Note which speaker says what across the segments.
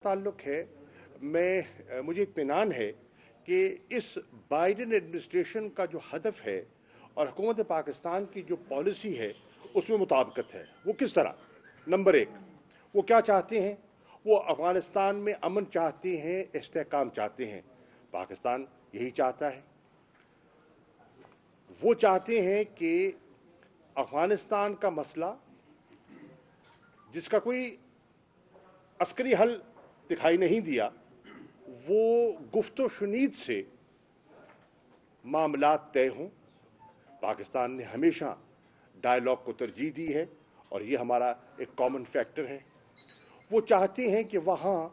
Speaker 1: ताल्लुक है, मुझे इत्मीनान है कि इस बाइडेन एडमिनिस्ट्रेशन का जो हदफ है और हुकूमत पाकिस्तान की जो पॉलिसी है उसमें मुताबिकत है। वो किस तरह? नंबर एक, वो क्या चाहते हैं? वो अफ़गानिस्तान में अमन चाहते हैं, इस्तेहकाम चाहते हैं। पाकिस्तान यही चाहता है। वो चाहते हैं कि अफ़गानिस्तान का मसला, जिसका कोई अस्करी हल दिखाई नहीं दिया, वो गुफ्तो शुनीद से मामलात तय हों। पाकिस्तान ने हमेशा डायलॉग को तरजीह दी है और ये हमारा एक कॉमन फैक्टर है। वो चाहते हैं कि वहाँ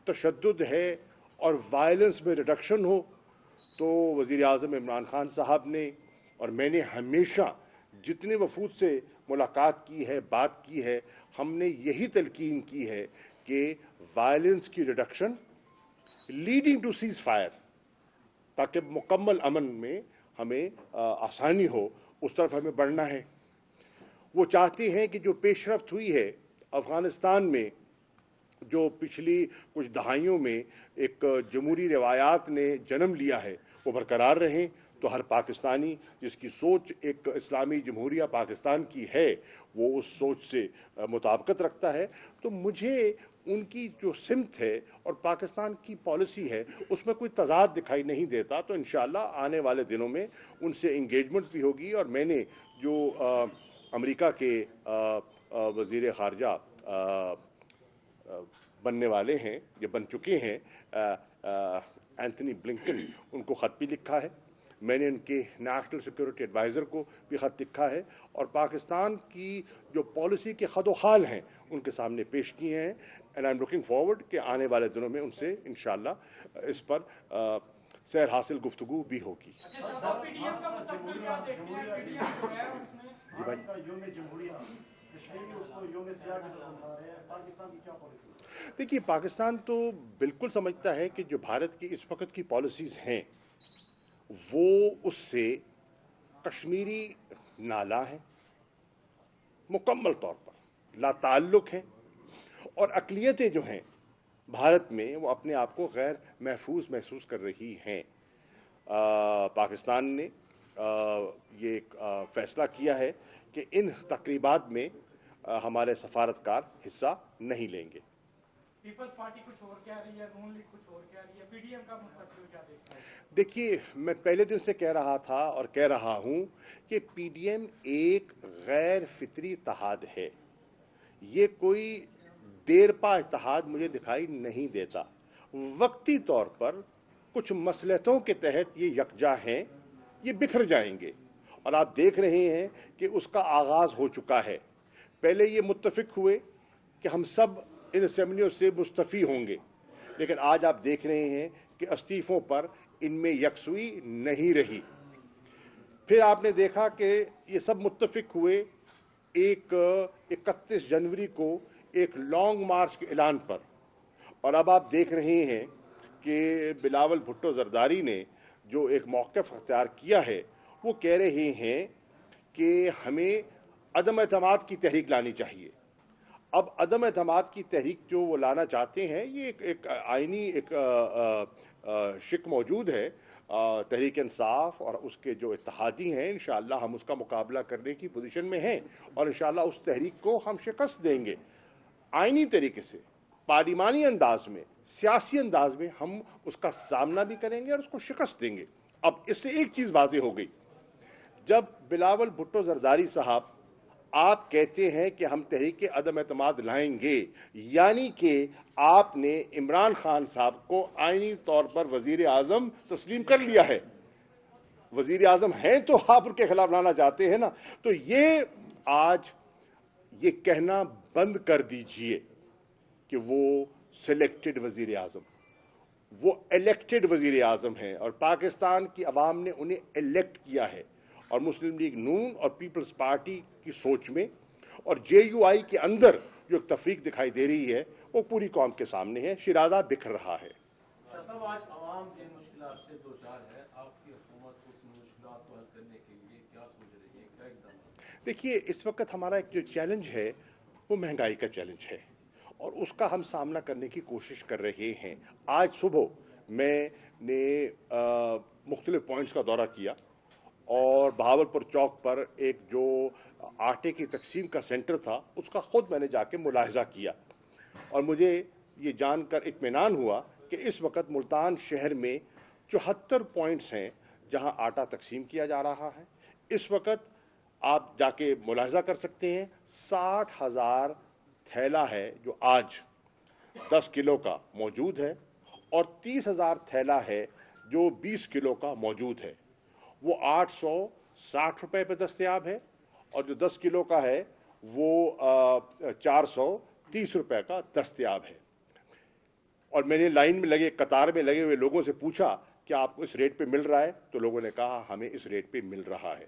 Speaker 1: तशद्दुद है और वायलेंस में रिडक्शन हो। तो वज़ीर आज़म इमरान खान साहब ने और मैंने हमेशा जितने वफूद से मुलाकात की है, बात की है, हमने यही तलकीन की है कि वायलेंस की reduction leading to ceasefire, ताकि मुकम्मल अमन में हमें आसानी हो, उस तरफ हमें बढ़ना है। वो चाहते हैं कि जो पेशरफ्त हुई है अफ़गानिस्तान में, जो पिछली कुछ दहाइयों में एक जमहूरी रवायात ने जन्म लिया है, वो बरकरार रहें। तो हर पाकिस्तानी जिसकी सोच एक इस्लामी जमहूरिया पाकिस्तान की है, वो उस सोच से मुताबिकत रखता है। तो मुझे उनकी जो सिमत है और पाकिस्तान की पॉलिसी है, उसमें कोई तज़ाद दिखाई नहीं देता। तो इंशाअल्लाह आने वाले दिनों में उनसे इंगेजमेंट भी होगी। और मैंने जो अमेरिका के वज़ीर ख़ारजा बनने वाले हैं, ये बन चुके हैं, एंथनी ब्लिंकन, उनको ख़त भी लिखा है। मैंने उनके नेशनल सिक्योरिटी एडवाइज़र को भी ख़त लिखा है और पाकिस्तान की जो पॉलिसी के खदोखाल हैं उनके सामने पेश किए हैं। And I am looking forward कि आने वाले दिनों में उनसे इंशाअल्लाह इस पर सैर हासिल गुफ्तगू भी होगी। जी भाई, देखिए, पाकिस्तान तो बिल्कुल समझता है कि जो भारत की इस वक्त की पॉलिसीज़ हैं वो उससे कश्मीरी नाला है, मुकम्मल तौर पर लाताल्लुक हैं। और अक़लियतें जो हैं भारत में, वो अपने आप को गैर महफूज महसूस कर रही हैं। पाकिस्तान ने ये एक फ़ैसला किया है कि इन तक़रीबात में हमारे सफारतकार हिस्सा नहीं लेंगे।
Speaker 2: पीपल्स पार्टी कुछ और कह रही है, नून लीग कुछ और कह रही है, पीडीएम का मुस्तकबिल क्या देखते हैं?
Speaker 1: देखिए, मैं पहले दिन से कह रहा था और कह रहा हूं कि पीडीएम एक गैर फितरी इत्तेहाद है। ये कोई देरपा इत्तेहाद मुझे दिखाई नहीं देता। वक्ती तौर पर कुछ मसलहतों के तहत ये यकजा हैं, ये बिखर जाएंगे। और आप देख रहे हैं कि उसका आगाज़ हो चुका है। पहले ये मुत्तफिक हुए कि हम सब इन असेंबलियों से मुस्तफ़ी होंगे, लेकिन आज आप देख रहे हैं कि इस्तीफ़ों पर इनमें यकसुई नहीं रही। फिर आपने देखा कि ये सब मुत्तफिक हुए एक 31 जनवरी को एक लॉन्ग मार्च के ऐलान पर। और अब आप देख रहे हैं कि बिलावल भुट्टो ज़रदारी ने जो एक मौक़िफ़ अख्तियार किया है, वो कह रहे हैं कि हमें अदम एतमाद की तहरीक लानी चाहिए। अब अदम एतमाद की तहरीक जो वो लाना चाहते हैं, ये एक आइनी एक शिक मौजूद है तहरीक इंसाफ और उसके जो इत्तेहादी हैं। इंशाअल्लाह हम उसका मुकाबला करने की पोजीशन में हैं और इंशाअल्लाह उस तहरीक को हम शिकस्त देंगे। आइनी तरीके से, पार्लिमानी अंदाज में, सियासी अंदाज में हम उसका सामना भी करेंगे और उसको शिकस्त देंगे। अब इससे एक चीज़ वाज़ेह हो गई, जब बिलावल भुट्टो ज़रदारी साहब आप कहते हैं कि हम तहरीक अदम एतमाद लाएंगे, यानी कि आपने इमरान खान साहब को आईनी तौर पर वज़ीर आज़म तस्लीम कर लिया है। वज़ीर आज़म हैं तो आप उनके खिलाफ लाना चाहते हैं ना। तो ये आज ये कहना बंद कर दीजिए कि वो सिलेक्टेड वज़ीर आज़म, वो इलेक्टेड वज़ीर आज़म हैं और पाकिस्तान की आवाम ने उन्हें इलेक्ट किया है। और मुस्लिम लीग नून और पीपल्स पार्टी की सोच में और जेयूआई के अंदर जो एक तफरीक दिखाई दे रही है, वो पूरी कौम के सामने है। शिराजा बिखर रहा है।
Speaker 3: आज आवाम जिन मुश्किलात से दो चार है, आपकी हुकूमत उस मुश्किलात को हल करने के लिए क्या सोच रही है, क्या इक़दाम?
Speaker 1: देखिए, इस वक्त हमारा एक जो चैलेंज है वो महंगाई का चैलेंज है और उसका हम सामना करने की कोशिश कर रहे हैं। आज सुबह मैंने मुख्तलिफ पॉइंट्स का दौरा किया और बहावलपुर चौक पर एक जो आटे की तकसीम का सेंटर था उसका खुद मैंने जाके मुलाहिजा किया और मुझे ये जानकर इत्मीनान हुआ कि इस वक्त मुल्तान शहर में 74 पॉइंट्स हैं जहां आटा तकसीम किया जा रहा है। इस वक्त आप जाके मुलाहिजा कर सकते हैं 60,000 थैला है जो आज 10 किलो का मौजूद है और 30,000 थैला है जो 20 किलो का मौजूद है। वो 860 रुपये पे दस्तयाब है और जो 10 किलो का है वो 430 रुपये का दस्तयाब है। और मैंने लाइन में लगे, कतार में लगे हुए लोगों से पूछा कि आपको इस रेट पे मिल रहा है, तो लोगों ने कहा हमें इस रेट पे मिल रहा है।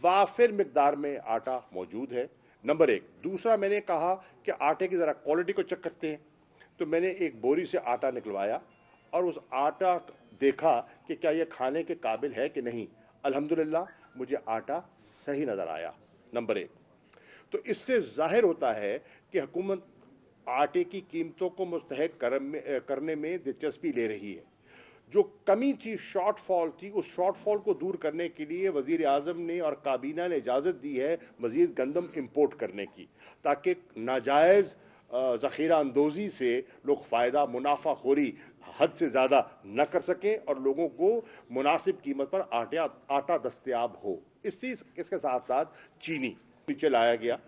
Speaker 1: वाफिर मिकदार में आटा मौजूद है, नंबर एक। दूसरा, मैंने कहा कि आटे की ज़रा क्वालिटी को चेक करते हैं, तो मैंने एक बोरी से आटा निकलवाया और उस आटा देखा कि क्या ये खाने के काबिल है कि नहीं। अल्हम्दुलिल्लाह मुझे आटा सही नज़र आया, नंबर एक। तो इससे जाहिर होता है कि हुकूमत आटे की कीमतों को मुस्तहक करने में दिलचस्पी ले रही है। जो कमी थी, शॉर्टफॉल थी, उस शॉर्टफॉल को दूर करने के लिए वज़ीर आज़म ने और काबीना ने इजाज़त दी है मज़ीद गंदम इंपोर्ट करने की, ताकि नाजायज़ ज़ख़ीरा अंदोज़ी से लोग फ़ायदा मुनाफाखोरी हद से ज़्यादा न कर सकें और लोगों को मुनासिब कीमत पर आटा दस्तयाब हो। इसके साथ साथ चीनी नीचे लाया गया।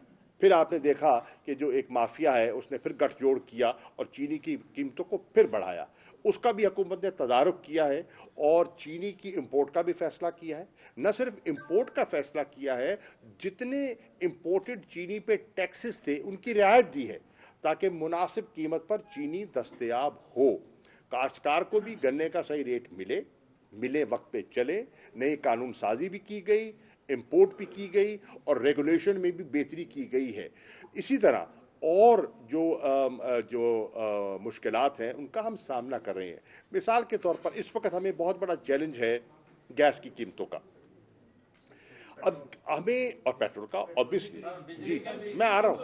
Speaker 1: फिर आपने देखा कि जो एक माफिया है उसने फिर गठजोड़ किया और चीनी की कीमतों को फिर बढ़ाया। उसका भी हुकूमत ने तदारुक किया है और चीनी की इंपोर्ट का भी फैसला किया है। न सिर्फ इंपोर्ट का फैसला किया है, जितने इंपोर्टेड चीनी पे टैक्सेस थे उनकी रियायत दी है ताकि मुनासिब कीमत पर चीनी दस्तयाब हो। काश्तकार को भी गन्ने का सही रेट मिले वक्त पे चले। नई कानून साजी भी की गई, इंपोर्ट भी की गई और रेगुलेशन में भी बेहतरी की गई है। इसी तरह और जो मुश्किलात हैं उनका हम सामना कर रहे हैं। मिसाल के तौर पर इस वक्त हमें बहुत बड़ा चैलेंज है गैस की कीमतों का। अब हमें और पेट्रोल का ऑब्वियसली, जी मैं आ रहा हूँ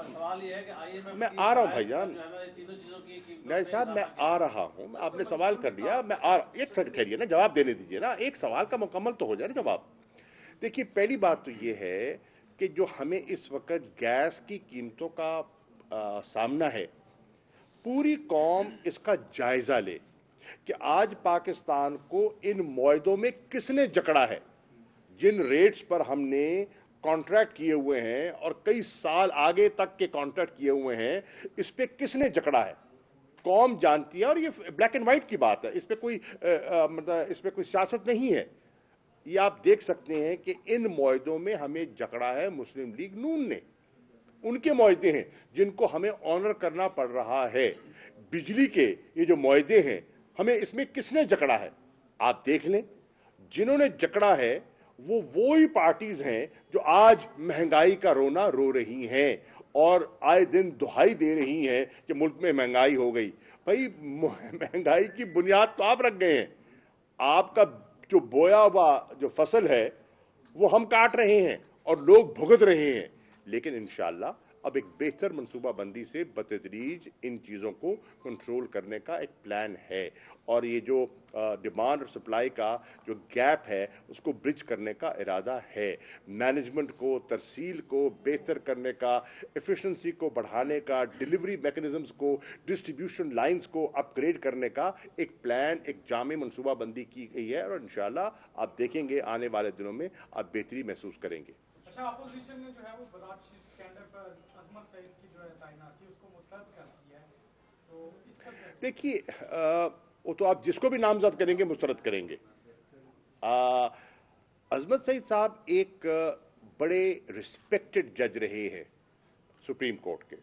Speaker 3: सवाल ये है कि IMF
Speaker 1: मैं आ रहा हूँ भाईजान, नहीं साहब मैं आ रहा हूँ। आपने सवाल कर दिया, एक सेकंड ठहरिए ना, जवाब देने दीजिए ना, एक सवाल का मुकम्मल तो हो जाए ना जवाब। देखिए, पहली बात तो ये है कि जो हमें इस वक्त गैस की कीमतों का सामना है, पूरी कौम इसका जायजा ले कि आज पाकिस्तान को इन मुआहदों में किसने जकड़ा है। जिन रेट्स पर हमने कॉन्ट्रैक्ट किए हुए हैं और कई साल आगे तक के कॉन्ट्रैक्ट किए हुए हैं, इस पे किसने जकड़ा है कौम जानती है। और ये ब्लैक एंड वाइट की बात है, इस पे कोई सियासत नहीं है। ये आप देख सकते हैं कि इन मुआहदों में हमें जकड़ा है मुस्लिम लीग नून ने। उनके मुआहदे हैं जिनको हमें ऑनर करना पड़ रहा है। बिजली के ये जो मुआहदे हैं, हमें इसमें किसने जकड़ा है आप देख लें। जिन्होंने जकड़ा है वो ही पार्टीज हैं जो आज महंगाई का रोना रो रही हैं और आए दिन दुहाई दे रही हैं कि मुल्क में महंगाई हो गई। भाई, महंगाई की बुनियाद तो आप रख गए हैं। आपका जो बोया हुआ जो फसल है वो हम काट रहे हैं और लोग भुगत रहे हैं। लेकिन इंशाअल्लाह अब एक बेहतर मनसूबाबंदी से बतदरीज इन चीज़ों को कंट्रोल करने का एक प्लान है और ये जो डिमांड और सप्लाई का जो गैप है उसको ब्रिज करने का इरादा है। मैनेजमेंट को, तरसील को बेहतर करने का, एफिशिएंसी को बढ़ाने का, डिलीवरी मैकेनिज्म्स को, डिस्ट्रीब्यूशन लाइंस को अपग्रेड करने का एक प्लान, एक जामे मनसूबाबंदी की गई है और इंशाअल्लाह आप देखेंगे आने वाले दिनों में आप बेहतरी महसूस करेंगे।
Speaker 2: अच्छा, अपोजिशन ने जो है वो बरात स्कैंडल पर अजमत सईद की जो है तैनाती उसको मुस्तरद कर दिया है, तो इसका
Speaker 1: देखिए, वो तो आप जिसको भी नामजद करेंगे मुस्तरद करेंगे। अजमत सईद साहब एक बड़े रिस्पेक्टेड जज रहे हैं सुप्रीम कोर्ट के।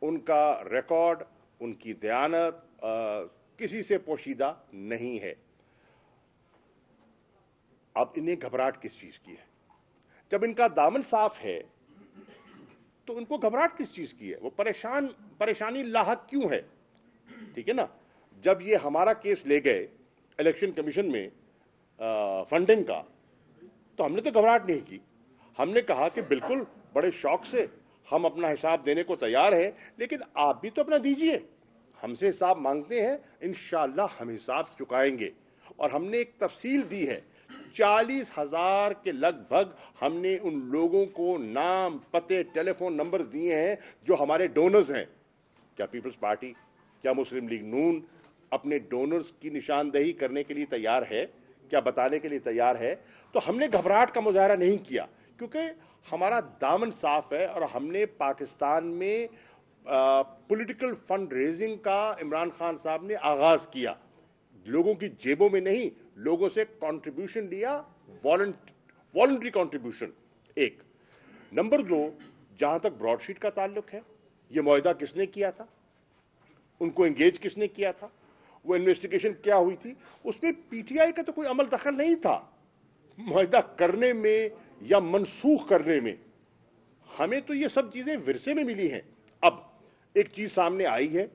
Speaker 1: उनका रिकॉर्ड, उनकी दयानत किसी से पोशीदा नहीं है। अब इन्हें घबराहट किस चीज़ की है? जब इनका दामन साफ है तो उनको घबराहट किस चीज़ की है? वो परेशानी लाहक क्यों है? ठीक है ना। जब ये हमारा केस ले गए इलेक्शन कमीशन में फंडिंग का, तो हमने तो घबराहट नहीं की। हमने कहा कि बिल्कुल बड़े शौक से हम अपना हिसाब देने को तैयार हैं, लेकिन आप भी तो अपना दीजिए। हमसे हिसाब मांगते हैं, इंशाअल्लाह हम हिसाब चुकाएंगे। और हमने एक तफसील दी है, 40,000 के लगभग हमने उन लोगों को नाम, पते, टेलीफोन नंबर दिए हैं जो हमारे डोनर्स हैं। क्या पीपल्स पार्टी, क्या मुस्लिम लीग नून अपने डोनर्स की निशानदेही करने के लिए तैयार है, क्या बताने के लिए तैयार है? तो हमने घबराहट का मुजाहरा नहीं किया, क्योंकि हमारा दामन साफ है। और हमने पाकिस्तान में पॉलिटिकल फंड रेजिंग का इमरान खान साहब ने आगाज किया, लोगों की जेबों में नहीं, लोगों से कंट्रीब्यूशन लिया, वॉलंटरी कंट्रीब्यूशन। एक नंबर 2, जहां तक ब्रॉडशीट का ताल्लुक है, ये मुआहदा किसने किया था, उनको एंगेज किसने किया था, वो इन्वेस्टिगेशन क्या हुई थी, उसमें पीटीआई का तो कोई अमल दखल नहीं था मुआहदा करने में या मनसूख करने में। हमें तो ये सब चीजें विरसे में मिली हैं। अब एक चीज सामने आई है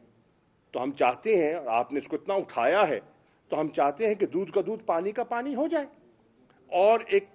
Speaker 1: तो हम चाहते हैं, और आपने इसको इतना उठाया है, तो हम चाहते हैं कि दूध का दूध, पानी का पानी हो जाए। और एक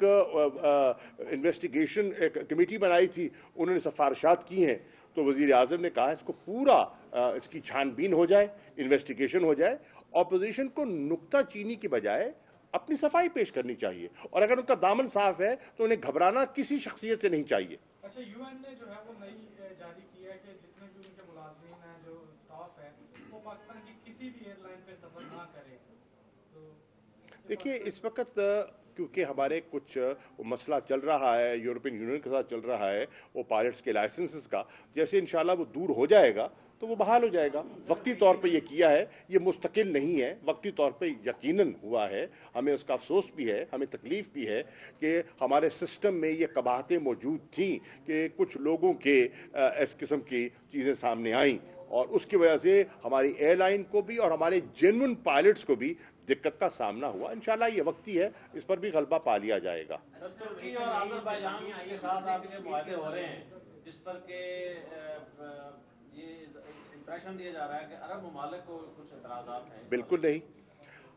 Speaker 1: इन्वेस्टिगेशन कमेटी बनाई थी, उन्होंने सिफारिशात की हैं, तो वजीर आजम ने कहा इसको पूरा इसकी छानबीन हो जाए, इन्वेस्टिगेशन हो जाए। ऑपोजिशन को नुक्ता चीनी की बजाय अपनी सफाई पेश करनी चाहिए, और अगर उनका दामन साफ है तो उन्हें घबराना किसी शख्सियत से नहीं चाहिए।
Speaker 2: अच्छा, यूएन ने जो है वो नई जारी की है कि जितने भी उनके मुलाजिम हैं, जो स्टाफ है, वो पाकिस्तान की किसी भी एयरलाइन पे सफर ना करे। तो
Speaker 1: देखिए, इस वक्त क्योंकि हमारे कुछ मसला चल रहा है, यूरोपियन यूनियन के साथ चल रहा है, वो पायलट्स के लाइसेंसेस का, जैसे इंशाल्लाह वो दूर हो जाएगा तो वो बहाल हो जाएगा। वक्ती तौर पे ये किया है, ये मुस्तकिल नहीं है, वक्ती तौर पे यकीनन हुआ है। हमें उसका अफसोस भी है, हमें तकलीफ भी है कि हमारे सिस्टम में ये कबाहतें मौजूद थीं कि कुछ लोगों के इस किस्म की चीज़ें सामने आईं, और उसकी वजह से हमारी एयरलाइन को भी और हमारे जेन्युइन पायलट्स को भी दिक्कत का सामना हुआ। इंशाल्लाह ये वक्ती है, इस पर भी गलबा पा लिया जाएगा।
Speaker 3: सर, तुर्की और अज़रबैजान के साथ आपके मुआहदे हो रहे हैं, जिस पर के ये इंप्रेशन दिया जा रहा है कि अरब ममालिक को कुछ एतराज़ात हैं।
Speaker 1: बिल्कुल नहीं,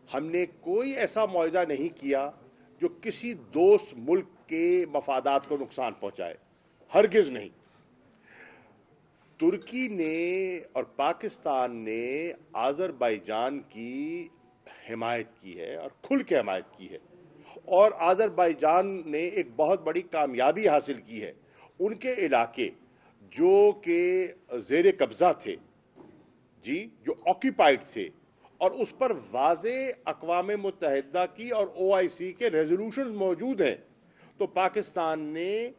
Speaker 1: हमने कोई ऐसा मुआहदा नहीं किया जो किसी दोस्त मुल्क के मफादात को नुकसान पहुंचाए, हरगिज नहीं। तुर्की ने और पाकिस्तान ने अज़रबैजान की हिमायत की है और खुल के हिमायत की है, और अज़रबैजान ने एक बहुत बड़ी कामयाबी हासिल की है। उनके इलाके जो कि ज़ेरे कब्जा थे जी, जो ऑक्यूपाइड थे, और उस पर वाज़े अक़वाम मुत्तहिदा की और OIC के रेजोल्यूशंस मौजूद हैं, तो पाकिस्तान ने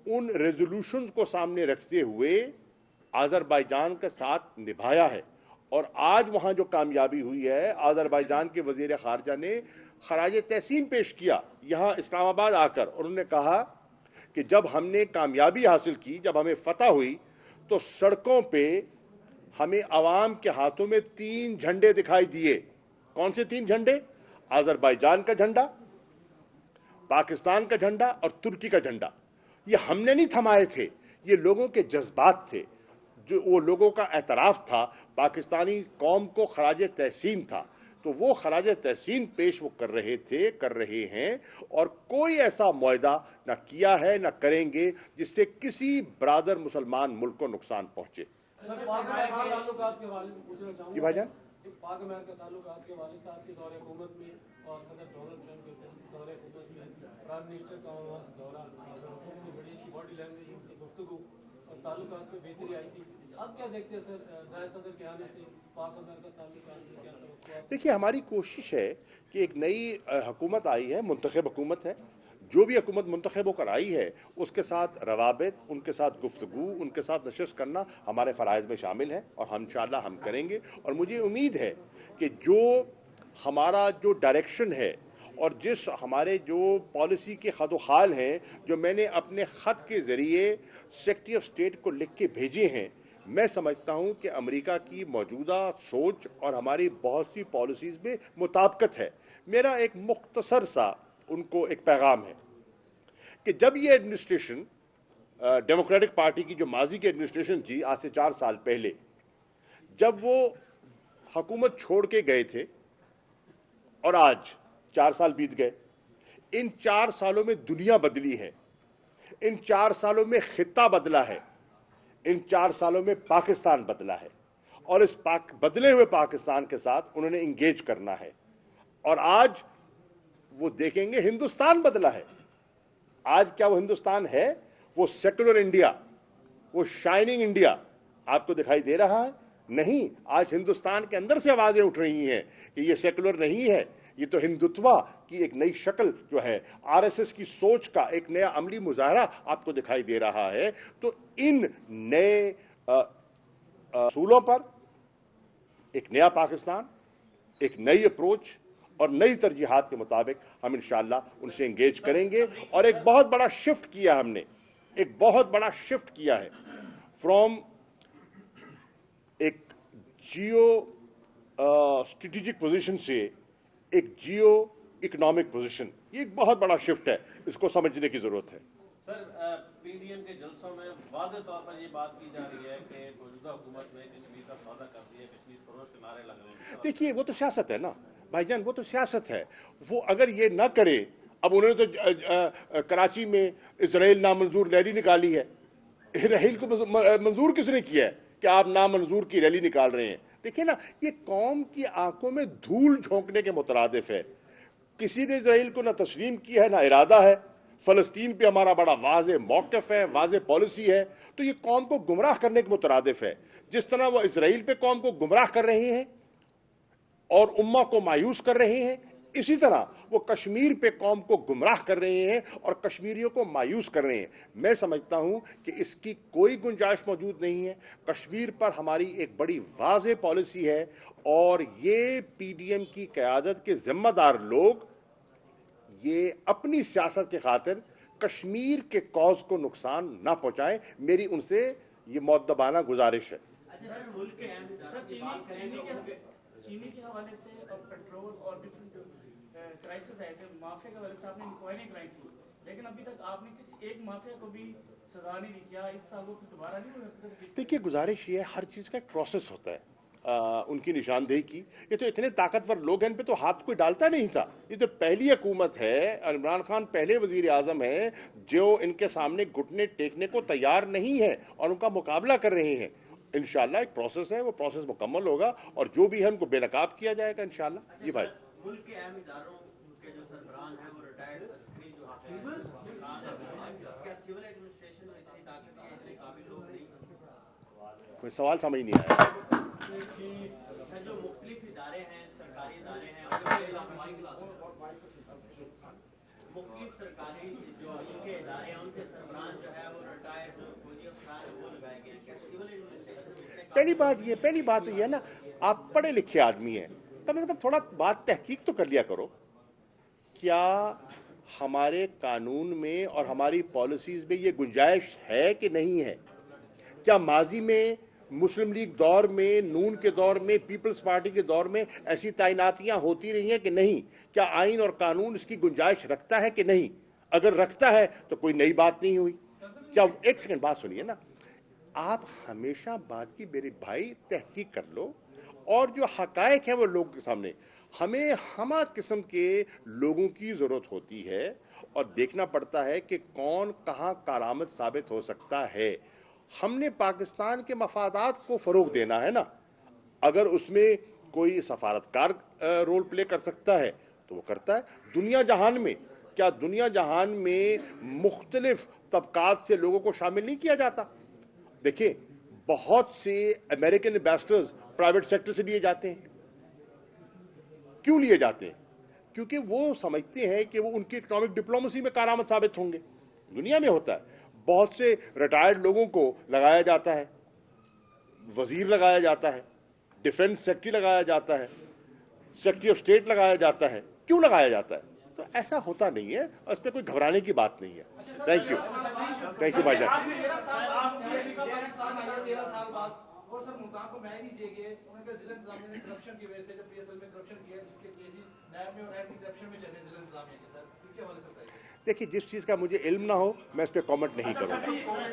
Speaker 1: उन रेजोल्यूशंस को सामने रखते हुए अज़रबैजान के साथ निभाया है। और आज वहां जो कामयाबी हुई है, अज़रबैजान के वज़ीर ख़ारजा ने खराज तहसीन पेश किया यहाँ इस्लामाबाद आकर, और उन्होंने कहा कि जब हमने कामयाबी हासिल की, जब हमें फतह हुई, तो सड़कों पे हमें अवाम के हाथों में 3 झंडे दिखाई दिए। कौन से 3 झंडे? अज़रबैजान का झंडा, पाकिस्तान का झंडा और तुर्की का झंडा। ये हमने नहीं थमाए थे, ये लोगों के जज्बात थे, जो वो लोगों का एतराफ़ था, पाकिस्तानी कौम को खराज तहसीन था, तो वो खराज तहसीन पेश वो कर रहे हैं, और कोई ऐसा मुआहदा न किया है न करेंगे जिससे किसी बरादर मुसलमान मुल्क को नुकसान पहुंचे। जी भाईजान,
Speaker 4: पाक अमेरिका ताल्लुकात के वालिद साहब के दौरे हुकूमत में और सदर डोनाल्ड ट्रंप के दौरे हुकूमत में प्राइम मिनिस्टर का दौरान हुकूमत में बड़ी अच्छी बॉडी लैंग्वेज, उनकी गुफ्तगू और ताल्लुकात में बेहतरी आई थी। अब क्या देखते हैं सर, नए सदर के आने से पाक अमेरिका ताल्लुकात में क्या तवक्कुआत?
Speaker 1: देखिए, हमारी कोशिश है कि एक नई हुकूमत आई है, मुंतखब हुकूमत है, जो भी हुकूमत मुंतखब होकर आई है उसके साथ रवाबित, उनके साथ गुफ्तगू, उनके साथ नशस्त करना हमारे फ़राइज़ में शामिल है, और हम इंशाअल्लाह हम करेंगे। और मुझे उम्मीद है कि जो हमारा जो डायरेक्शन है और जिस हमारे जो पॉलिसी के खद हाल हैं, जो मैंने अपने ख़त के ज़रिए सेक्रेटरी ऑफ स्टेट को लिख के भेजे हैं, मैं समझता हूं कि अमेरिका की मौजूदा सोच और हमारी बहुत सी पॉलिसीज़ में मुताबिकत है। मेरा एक मुख्तसर सा उनको एक पैगाम है कि जब ये एडमिनिस्ट्रेशन, डेमोक्रेटिक पार्टी की जो माजी की एडमिनिस्ट्रेशन थी आज से 4 साल पहले, जब वो हुकूमत छोड़ के गए थे और आज 4 साल बीत गए, इन 4 सालों में दुनिया बदली है, इन 4 सालों में खित्ता बदला है, इन 4 सालों में पाकिस्तान बदला है और इस बदले हुए पाकिस्तान के साथ उन्होंने इंगेज करना है। और आज वो देखेंगे हिंदुस्तान बदला है। आज क्या वो हिंदुस्तान है? वो सेकुलर इंडिया, वो शाइनिंग इंडिया आपको दिखाई दे रहा है? नहीं। आज हिंदुस्तान के अंदर से आवाजें उठ रही हैं कि ये सेकुलर नहीं है, ये तो हिंदुत्वा की एक नई शक्ल जो है, आरएसएस की सोच का एक नया अमली मुजाहरा आपको दिखाई दे रहा है। तो इन नए असूलों पर एक नया पाकिस्तान, एक नई अप्रोच और नई तरजीहात के मुताबिक हम इंशाअल्लाह उनसे एंगेज करेंगे। और एक बहुत बड़ा शिफ्ट किया हमने, एक बहुत बड़ा शिफ्ट किया है फ्रॉम एक जियो स्ट्रेटेजिक पोजीशन से एक जियो इकोनॉमिक पोजीशन। ये एक बहुत बड़ा शिफ्ट है, इसको समझने की जरूरत है।
Speaker 3: सर, पीडीएम के जलसों में वाज़ेह तौर पर ये बात की जा रही है कि मौजूदा हुकूमत ने कश्मीर का सौदा कर दिया, कश्मीर फरोश के नारे लग रहे हैं।
Speaker 1: देखिए, वो तो सियासत है ना भाईजान, वो तो सियासत है। वो अगर ये ना करे, अब उन्होंने तो कराची में इजराइल नामंजूर रैली निकाली है। इजराइल को मंजूर किसने किया है कि आप नामंजूर की रैली निकाल रहे हैं? देखिए ना, ये कौम की आंखों में धूल झोंकने के मुतरादिफ है। किसी ने इजराइल को ना तस्लीम किया है ना इरादा है। फलस्तीन पे हमारा बड़ा वाज़ेह मौक़िफ़ है, वाज़ेह पॉलिसी है। तो ये कौम को गुमराह करने के मुतरादिफ है। जिस तरह वो इजराइल पे कौम को गुमराह कर रहे हैं और उम्मा को मायूस कर रहे हैं, इसी तरह वो कश्मीर पे कौम को गुमराह कर रहे हैं और कश्मीरियों को मायूस कर रहे हैं। मैं समझता हूं कि इसकी कोई गुंजाइश मौजूद नहीं है। कश्मीर पर हमारी एक बड़ी वाज़ेह पॉलिसी है और ये पीडीएम की क़यादत के जिम्मेदार लोग ये अपनी सियासत के खातिर कश्मीर के कॉज को नुकसान ना पहुंचाएं। मेरी उनसे ये मुअद्दबाना गुजारिश है।
Speaker 2: चीनी के हवाले से और पेट्रोल और डिफरेंट क्राइसिस आए थे, माफिया के हवाले से आपने इंक्वायरी कराई थी, लेकिन अभी तक आपने किसी एक माफिया को भी सजा नहीं दी। क्या इस साल वो दोबारा नहीं हुए? देखिए, गुजारिश ये है, हर चीज़ का एक प्रोसेस होता है। उनकी निशानदेही की, ये तो इतने ताकतवर लोग हैं, इन पे तो हाथ कोई डालता नहीं था। ये तो पहली हुकूमत है, इमरान खान पहले वजीर आजम है जो इनके सामने घुटने टेकने को तैयार नहीं है और उनका मुकाबला कर रहे हैं। इंशाल्लाह एक प्रोसेस है, वो प्रोसेस मुकम्मल होगा और जो भी है उनको बेनकाब किया जाएगा इंशाल्लाह। जी भाई,
Speaker 5: मुल्क के अहम इदारों के जो सरबराहान हैं वो रिटायर्ड अफसर जो क्या सिविल एडमिनिस्ट्रेशन में इतनी ताकत है, इतने काबिल लोग नहीं?
Speaker 1: कोई सवाल समझ नहीं आया।
Speaker 5: जो मुख्तलिफ इदारे हैं, सरकारी इदारे हैं, मुख्तलिफ सरकारी जो इनके इदारे हैं उनके सरबराहान जो है वो रिटायर्ड फौजी अफसरान वो लगाए गए। क्या सिविल एडमिनिस्ट्रेशन?
Speaker 1: पहली बात ये है ना, आप पढ़े लिखे आदमी हैं, कम से कम थोड़ा बात तहकीक तो कर लिया करो। क्या हमारे कानून में और हमारी पॉलिसीज में ये गुंजाइश है कि नहीं है? क्या माजी में मुस्लिम लीग दौर में, नून के दौर में, पीपल्स पार्टी के दौर में ऐसी तैनातियां होती रही हैं कि नहीं? क्या आइन और कानून इसकी गुंजाइश रखता है कि नहीं? अगर रखता है तो कोई नई बात नहीं हुई। क्या एक सेकंड बात सुनिए ना, आप हमेशा बात की मेरे भाई तहकीक कर लो और जो हकायक है वो लोगों के सामने। हमें हमा किस्म के लोगों की जरूरत होती है और देखना पड़ता है कि कौन कहां कारामद साबित हो सकता है। हमने पाकिस्तान के मफादात को फरोग देना है ना। अगर उसमें कोई सफारतकार रोल प्ले कर सकता है तो वो करता है। दुनिया जहान में, क्या दुनिया जहान में मुख्तलिफ तबकात से लोगों को शामिल नहीं किया जाता? देखिए, बहुत से अमेरिकन एम्बेसडर्स प्राइवेट सेक्टर से लिए जाते हैं। क्यों लिए जाते हैं? क्योंकि वो समझते हैं कि वो उनकी इकोनॉमिक डिप्लोमेसी में कारआमद साबित होंगे। दुनिया में होता है, बहुत से रिटायर्ड लोगों को लगाया जाता है, वजीर लगाया जाता है, डिफेंस सेक्रेटरी लगाया जाता है, सेक्रेटरी ऑफ स्टेट लगाया जाता है। क्यों लगाया जाता है? तो ऐसा होता नहीं है और इस पर कोई घबराने की बात नहीं है। थैंक यू भाईजान।
Speaker 4: और सर मुल्तान को मैं नहीं दिए गए, उनके जिला इंतजामिया ने करप्शन की वजह से जब पीएसएल में करप्शन किया, जिसके केसेस नैब में और एंटी करप्शन में चले जिला इंतजामिया के सर, इसके हवाले से।
Speaker 1: देखिए, जिस चीज़ का मुझे इल्म ना हो मैं इस पर कमेंट नहीं करूँगा।